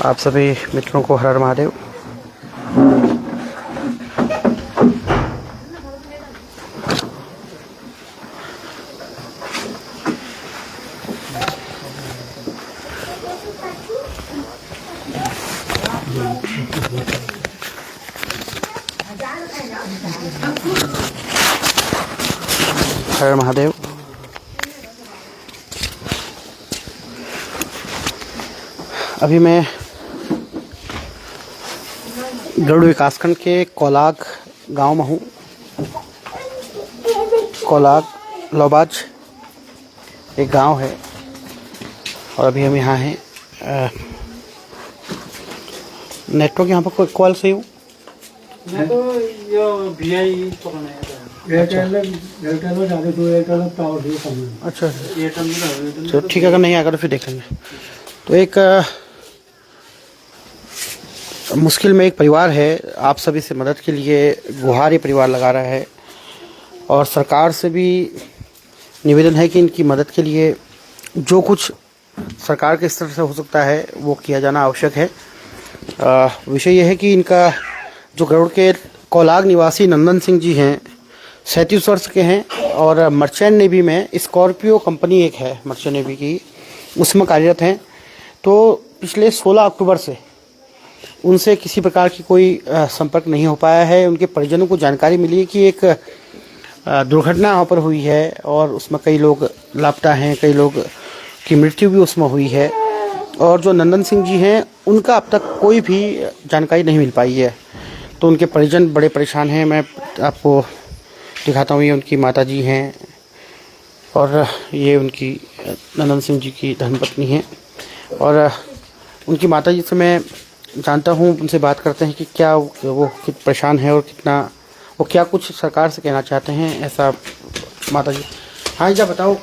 आप सभी मित्रों को हर हर महादेव। हर हर महादेव। अभी मैं गरुड़ विकासखंड के कोलाग गांव में हूँ। कोलाग लोबाज एक गांव है और अभी हम यहाँ हैं। नेटवर्क यहाँ पर कोई कॉल से हूँ। अच्छा तो ठीक है, अगर नहीं आएगा तो फिर देखेंगे। तो एक मुश्किल में एक परिवार है, आप सभी से मदद के लिए गुहार ये परिवार लगा रहा है और सरकार से भी निवेदन है कि इनकी मदद के लिए जो कुछ सरकार के स्तर से हो सकता है वो किया जाना आवश्यक है। विषय यह है कि इनका जो गरुड़ के कोलाग निवासी नंदन सिंह जी हैं, 37 वर्ष के हैं और मर्चेंट नेवी में स्कॉर्पियो कंपनी एक है मर्चेंट नेवी की, उसमें कार्यरत हैं। तो पिछले 16 अक्टूबर से उनसे किसी प्रकार की कोई संपर्क नहीं हो पाया है। उनके परिजनों को जानकारी मिली है कि एक दुर्घटना वहाँ पर हुई है और उसमें कई लोग लापता हैं, कई लोग की मृत्यु भी उसमें हुई है। और जो नंदन सिंह जी हैं उनका अब तक कोई भी जानकारी नहीं मिल पाई है। तो उनके परिजन बड़े परेशान हैं। मैं आपको दिखाता हूँ, ये उनकी माता जी हैं और ये उनकी नंदन सिंह जी की धर्मपत्नी हैं। और उनकी माता जी से मैं जानता हूँ, उनसे बात करते हैं कि क्या वो कितना परेशान है और कितना वो क्या कुछ सरकार से कहना चाहते हैं। ऐसा माता जी। हाँ जी, बताओ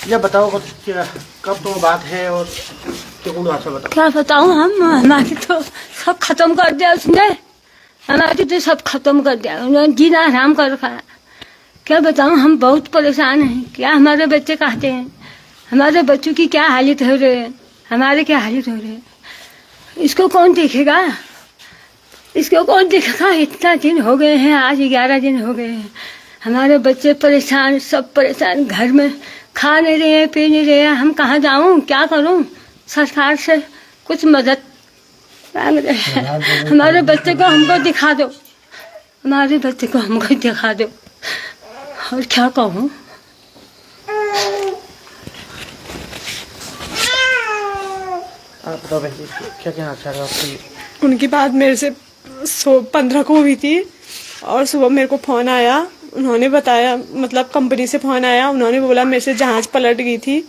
क्या कब तो बात है और क्या बताऊँ हम, हमारी तो सब खत्म कर दिया उसने, हमारी तो सब खत्म कर दिया, उन्होंने जीना हराम कर रखा है। क्या बताऊँ, हम बहुत परेशान हैं। क्या हमारे बच्चे कहते हैं, हमारे बच्चों की क्या हालत हो रही है, हमारे क्या हालत हो रही है। इसको कौन देखेगा, इसको कौन देखेगा। इतना दिन हो गए हैं, आज 11 दिन हो गए हैं। हमारे बच्चे परेशान, सब परेशान, घर में खा नहीं रहे हैं, पी नहीं रहे हैं। हम कहाँ जाऊँ, क्या करूँ। सरकार से कुछ मदद मांग रहे हैं। हमारे बच्चे को हमको दिखा दो, हमारे बच्चे को हमको दिखा दो। और क्या कहूँ। आप बताओ बहन जी, क्या कहना चाह रहे हो आप? उनकी बात मेरे से 15 को हुई थी और सुबह मेरे को फ़ोन आया, उन्होंने बताया, मतलब कंपनी से फ़ोन आया, उन्होंने बोला मेरे से जहाज पलट गई थी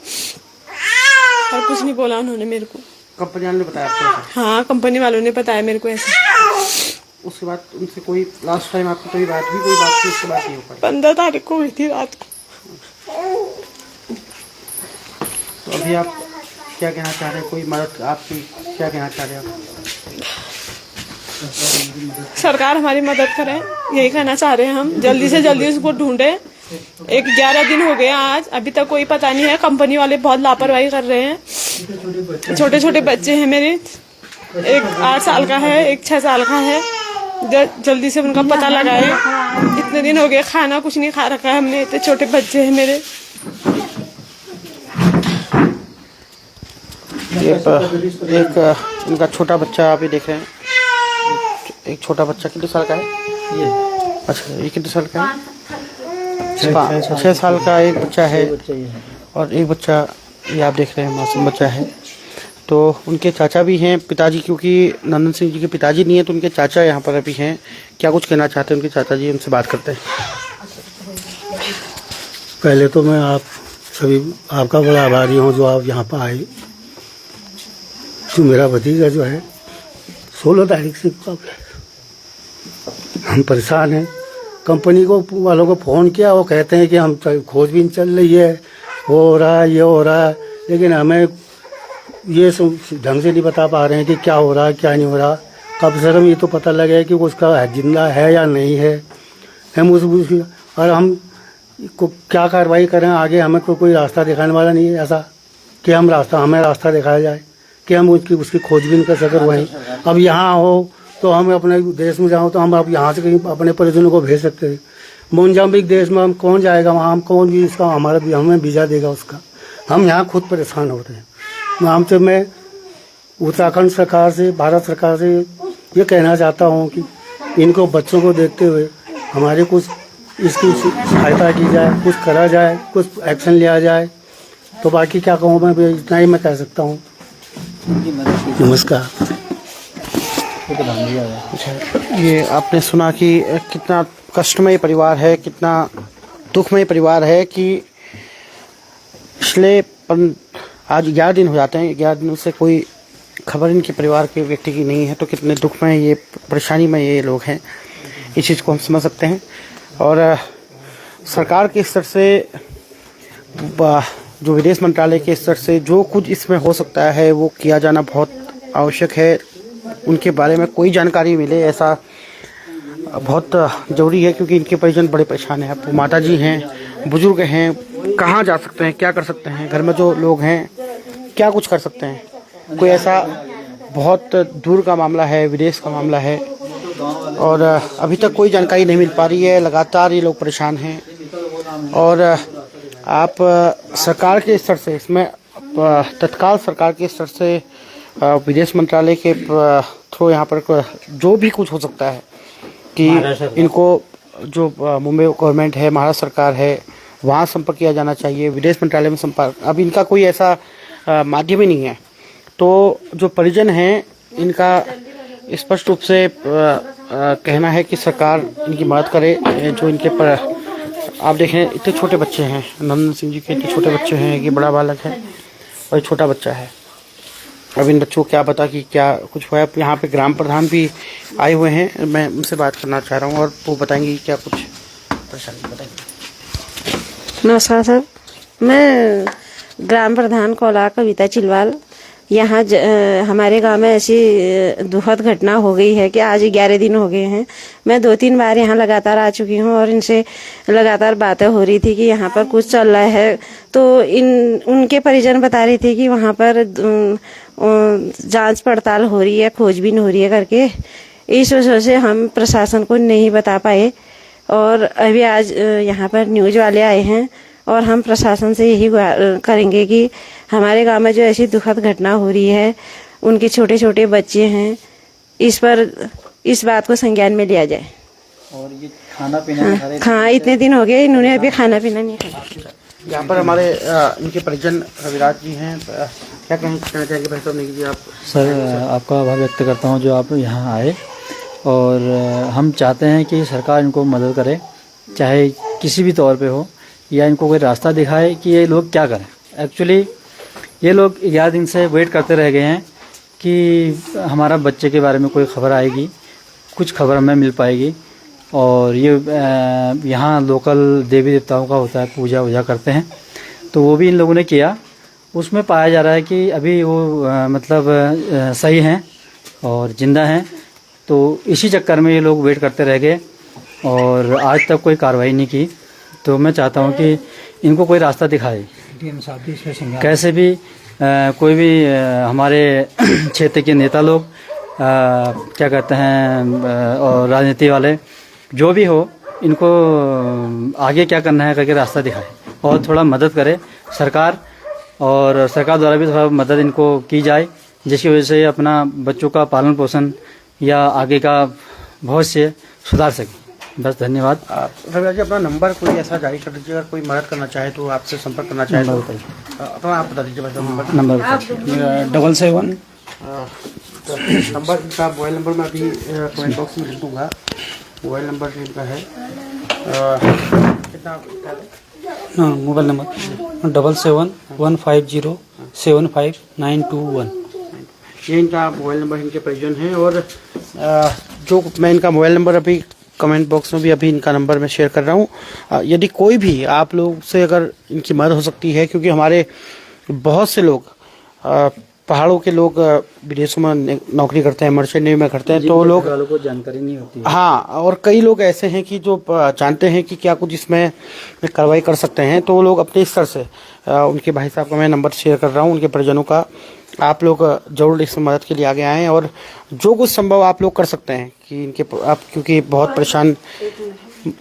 और कुछ नहीं बोला उन्होंने मेरे को। कंपनी वालों ने बताया आपको? हाँ, कंपनी वालों ने बताया मेरे को ऐसा। उसके बाद उनसे कोई लास्ट टाइम आपकी कोई बात हुई? कोई बात थी उसके बाद नहीं हो पाई? 15 तारीख को हुई थी रात को। तो अभी आप क्या कहना चाह रहे हैं? कोई मदद आपकी क्या कहना चाह रहे हैं आप? सरकार हमारी मदद करे, यही कहना चाह रहे हैं हम। जल्दी से जल्दी उसको ढूंढे। 11 दिन हो गए आज, अभी तक कोई पता नहीं है। कंपनी वाले बहुत लापरवाही कर रहे हैं। छोटे छोटे बच्चे हैं मेरे, एक 8 साल का है, एक 6 साल का है। जल्दी से उनका पता लगाए। इतने दिन हो गए, खाना कुछ नहीं खा रखा है हमने, इतने छोटे बच्चे हैं मेरे। एक उनका छोटा बच्चा आप ही देख रहे हैं। एक छोटा बच्चा कितने साल का है ये? अच्छा, ये कितने साल का है? 6 साल का एक बच्चा है और एक बच्चा ये आप देख रहे हैं मासूम बच्चा है। तो उनके चाचा भी हैं, पिताजी, क्योंकि नंदन सिंह जी के पिताजी नहीं है तो उनके चाचा यहाँ पर अभी हैं। क्या कुछ कहना चाहते हैं उनके चाचा जी, उनसे बात करते हैं। पहले तो मैं आप सभी आपका बड़ा आभारी हूँ जो आप यहाँ पर आए। जो मेरा भतीजा जो है 16 तारीख से हम परेशान हैं। कंपनी को वालों को फ़ोन किया, वो कहते हैं कि हम खोजबीन चल रही है, वो हो रहा है, ये हो रहा है, लेकिन हमें ये ढंग से नहीं बता पा रहे हैं कि क्या हो रहा है क्या नहीं हो रहा। कब से हम ये तो पता लगे कि उसका जिंदा है या नहीं है। हम और हम को क्या कार्रवाई करें आगे, हमें कोई रास्ता दिखाने वाला नहीं है। ऐसा कि हमें रास्ता दिखाया जाए कि हम उसकी खोजबीन कर सकें वहीं। अब यहाँ हो तो हम अपने देश में जाओ तो हम अब यहाँ से कहीं अपने परिजनों को भेज सकते हैं। मोजाम्बिक देश में हम कौन जाएगा, वहाँ हम कौन भी इसका हमें वीज़ा देगा उसका। हम यहाँ खुद परेशान हो रहे हैं। हमसे मैं उत्तराखंड सरकार से, भारत सरकार से ये कहना चाहता हूँ कि इनको बच्चों को देखते हुए हमारे कुछ इसकी सहायता की जाए, कुछ करा जाए, कुछ एक्शन लिया जाए। तो बाकी क्या कहूँ, मैं इतना ही मैं कह सकता हूँ। नमस्कार। ये आपने सुना कि कितना कष्टमय परिवार है, कितना दुखमय परिवार है कि पिछले आज 11 दिन हो जाते हैं, 11 दिनों से कोई खबर इनके परिवार के व्यक्ति की नहीं है। तो कितने दुख में ये परेशानी में ये लोग हैं, इस चीज़ को हम समझ सकते हैं। और सरकार के स्तर से, जो विदेश मंत्रालय के स्तर से जो कुछ इसमें हो सकता है वो किया जाना बहुत आवश्यक है। उनके बारे में कोई जानकारी मिले ऐसा बहुत ज़रूरी है, क्योंकि इनके परिजन बड़े परेशान हैं। अब माता जी हैं, बुजुर्ग हैं, कहाँ जा सकते हैं, क्या कर सकते हैं, घर में जो लोग हैं क्या कुछ कर सकते हैं। कोई ऐसा बहुत दूर का मामला है, विदेश का मामला है, और अभी तक कोई जानकारी नहीं मिल पा रही है। लगातार ये लोग परेशान हैं। और आप सरकार के स्तर से, इसमें तत्काल सरकार के स्तर से विदेश मंत्रालय के थ्रू यहाँ पर जो भी कुछ हो सकता है कि इनको, जो मुंबई गवर्नमेंट है, महाराष्ट्र सरकार है, वहाँ संपर्क किया जाना चाहिए। विदेश मंत्रालय में संपर्क, अब इनका कोई ऐसा माध्यम ही नहीं है। तो जो परिजन हैं इनका स्पष्ट रूप से कहना है कि सरकार इनकी मदद करे। जो इनके पर आप देखें, इतने छोटे बच्चे हैं, नंदन सिंह जी के इतने छोटे बच्चे हैं, कि बड़ा बालक है और छोटा बच्चा है। अब इन बच्चों को क्या पता कि क्या कुछ हुआ है। यहाँ पे ग्राम प्रधान भी आए हुए हैं, मैं उनसे बात करना चाह रहा हूँ और वो बताएंगे क्या कुछ परेशानी बताएंगे। नमस्कार सर, मैं ग्राम प्रधान कोला कविता चिलवाल। यहाँ हमारे गांव में ऐसी दुखद घटना हो गई है कि आज 11 दिन हो गए हैं। मैं 2-3 बार यहाँ लगातार आ चुकी हूँ और इनसे लगातार बातें हो रही थी कि यहाँ पर कुछ चल रहा है। तो उनके परिजन बता रहे थे कि वहाँ पर जांच पड़ताल हो रही है, खोजबीन हो रही है करके। इस वजह से हम प्रशासन को नहीं बता पाए। और अभी आज यहाँ पर न्यूज वाले आए हैं और हम प्रशासन से यही करेंगे कि हमारे गांव में जो ऐसी दुखद घटना हो रही है, उनके छोटे छोटे बच्चे हैं, इस बात को संज्ञान में लिया जाए। और ये खाना पीना, हाँ, इतने दिन हो गए इन्होंने अभी खाना पीना नहीं खाया। यहाँ पर हमारे इनके परिजन रविराज जी हैं, क्या कहना चाहेंगे भाई साहब जी आप? सर, आपका आभार व्यक्त करता हूँ जो आप यहाँ आए, और हम चाहते हैं कि सरकार इनको मदद करे, चाहे किसी भी तौर पे हो, या इनको कोई रास्ता दिखाए कि ये लोग क्या करें। एक्चुअली ये लोग 11 दिन से वेट करते रह गए हैं कि हमारा बच्चे के बारे में कोई खबर आएगी, कुछ खबर हमें मिल पाएगी। और ये यहाँ लोकल देवी देवताओं का होता है, पूजा वूजा करते हैं, तो वो भी इन लोगों ने किया। उसमें पाया जा रहा है कि अभी वो मतलब सही हैं और ज़िंदा हैं। तो इसी चक्कर में ये लोग वेट करते रह गए और आज तक कोई कार्रवाई नहीं की। तो मैं चाहता हूँ कि इनको कोई रास्ता दिखाए, कैसे भी कोई भी हमारे क्षेत्र के नेता लोग, क्या कहते हैं, और राजनीति वाले जो भी हो, इनको आगे क्या करना है करके रास्ता दिखाए और थोड़ा मदद करे सरकार, और सरकार द्वारा भी थोड़ा मदद इनको की जाए, जिसकी वजह से अपना बच्चों का पालन पोषण या आगे का भविष्य सुधार सके। बस, धन्यवाद। रविराज जी, अपना नंबर कोई ऐसा जारी कर दीजिए, अगर कोई मदद करना चाहे तो आपसे संपर्क करना चाहे तो अपना आप बता दीजिए। नंबर 777 नंबर इनका, मोबाइल नंबर मैं अभी कमेंट बॉक्स में लिख दूँगा। मोबाइल नंबर इनका है कितना? हाँ, मोबाइल नंबर 7715075921। ये इनका मोबाइल नंबर, इनके परिजन हैं। और जो मैं इनका मोबाइल नंबर अभी कमेंट बॉक्स में भी अभी इनका नंबर मैं शेयर कर रहा हूँ। यदि कोई भी आप लोग से अगर इनकी मदद हो सकती है, क्योंकि हमारे बहुत से लोग पहाड़ों के लोग विदेशों में नौकरी करते हैं, मर्चेंट नेवी में करते हैं, तो लोग वालों को जानकारी नहीं होती है। हाँ, और कई लोग ऐसे हैं कि जो जानते हैं कि क्या कुछ इसमें कार्रवाई कर सकते हैं, तो वो लोग अपने स्तर से उनके भाई साहब का मैं नंबर शेयर कर रहा हूँ, उनके परिजनों का। आप लोग जरूर इस मदद के लिए आगे आएँ और जो कुछ संभव आप लोग कर सकते हैं कि इनके आप, क्योंकि बहुत परेशान।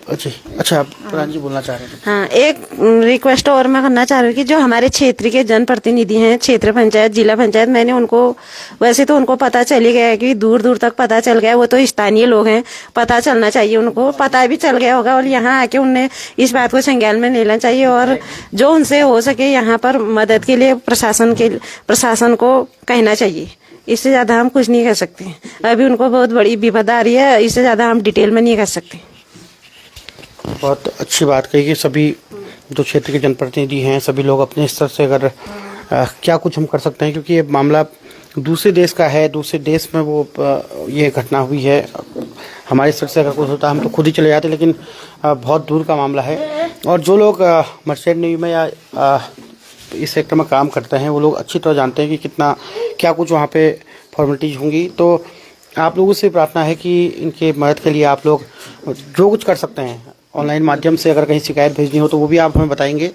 अच्छा, प्रधान जी बोलना चाह रहे हैं। हाँ, एक रिक्वेस्ट और मैं करना चाह रही हूँ कि जो हमारे क्षेत्र के जनप्रतिनिधि हैं, क्षेत्र पंचायत, जिला पंचायत, मैंने उनको, वैसे तो उनको पता चल ही गया है कि दूर दूर तक पता चल गया, वो तो स्थानीय लोग हैं, पता चलना चाहिए, उनको पता भी चल गया होगा और यहाँ आके उन्हें इस बात को संज्ञान में लेना चाहिए और जो उनसे हो सके यहाँ पर मदद के लिए प्रशासन को कहना चाहिए। इससे ज्यादा हम कुछ नहीं कर सकते। अभी उनको बहुत बड़ी विपदा आ रही है, इससे ज्यादा हम डिटेल में नहीं कर सकते। बहुत अच्छी बात कही कि सभी जो क्षेत्र के जनप्रतिनिधि हैं, सभी लोग अपने स्तर से अगर क्या कुछ हम कर सकते हैं, क्योंकि ये मामला दूसरे देश का है, दूसरे देश में वो ये घटना हुई है। हमारे स्तर से अगर कुछ होता हम तो खुद ही चले जाते, लेकिन बहुत दूर का मामला है। और जो लोग मर्चेंट नेवी में या इस सेक्टर में काम करते हैं, वो लोग अच्छी तरह जानते हैं कि कितना क्या कुछ वहाँ पे फॉर्मेलिटीज होंगी। तो आप लोगों से प्रार्थना है कि इनके मदद के लिए आप लोग जो कुछ कर सकते हैं, ऑनलाइन माध्यम से अगर कहीं शिकायत भेजनी हो तो वो भी आप हमें बताएंगे,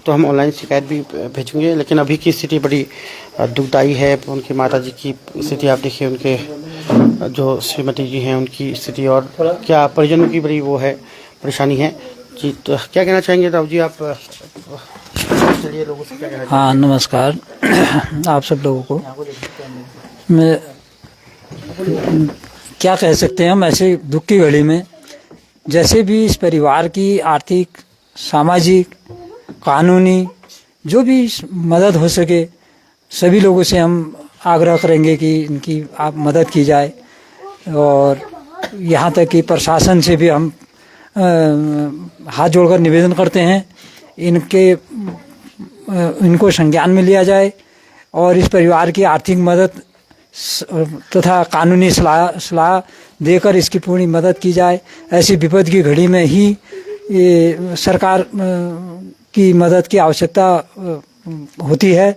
तो हम ऑनलाइन शिकायत भी भेजेंगे। लेकिन अभी की स्थिति बड़ी दुखदायी है। उनकी माता जी की स्थिति आप देखिए, उनके जो श्रीमती जी हैं उनकी स्थिति, और क्या परिजनों की बड़ी वो है, परेशानी है जी। तो क्या कहना चाहेंगे राव जी आप चलिए लोगों से क्या कहना चाहेंगे? हाँ, नमस्कार आप सब लोगों को। मैं क्या कह सकते हैं हम ऐसे दुख की घड़ी में, जैसे भी इस परिवार की आर्थिक, सामाजिक, कानूनी जो भी मदद हो सके, सभी लोगों से हम आग्रह करेंगे कि इनकी आप मदद की जाए। और यहाँ तक कि प्रशासन से भी हम हाथ जोड़कर निवेदन करते हैं इनको संज्ञान में लिया जाए और इस परिवार की आर्थिक मदद तथा कानूनी सलाह देकर इसकी पूरी मदद की जाए। ऐसी विपद की घड़ी में ही ये सरकार की मदद की आवश्यकता होती है।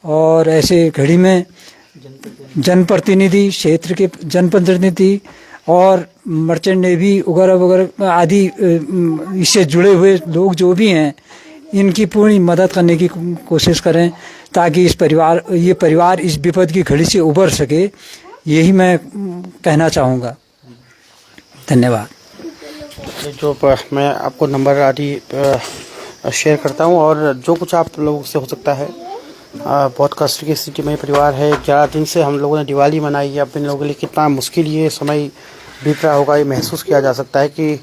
और ऐसे घड़ी में जनप्रतिनिधि, क्षेत्र के जनप्रतिनिधि और मर्चेंट नेवी वगैरह वगैरह आदि इससे जुड़े हुए लोग जो भी हैं, इनकी पूरी मदद करने की कोशिश करें ताकि ये परिवार इस विपद की घड़ी से उबर सके। यही मैं कहना चाहूँगा। धन्यवाद। जो मैं आपको नंबर आदि शेयर करता हूँ और जो कुछ आप लोगों से हो सकता है। बहुत कष्ट की स्थिति में परिवार है। 11 दिन से हम लोगों ने दिवाली मनाई। अब इन लोगों के लिए कितना मुश्किल ये समय बीत रहा होगा, ये महसूस किया जा सकता है कि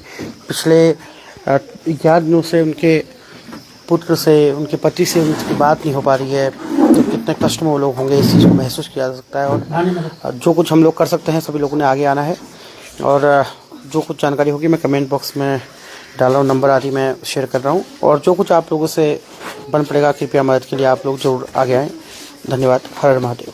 पिछले 11 दिनों से उनके पुत्र से, उनके पति से उनकी बात नहीं हो पा रही है, तो कितने कष्ट में वो लोग होंगे, इस चीज़ को महसूस किया जा सकता है। और जो कुछ हम लोग कर सकते हैं सभी लोगों ने आगे आना है। और जो कुछ जानकारी होगी मैं कमेंट बॉक्स में डाल रहा हूँ, नंबर आदि मैं शेयर कर रहा हूँ। और जो कुछ आप लोगों से बन पड़ेगा, कृपया मदद के लिए आप लोग जरूर आगे आएँ। धन्यवाद। हर हर महादेव।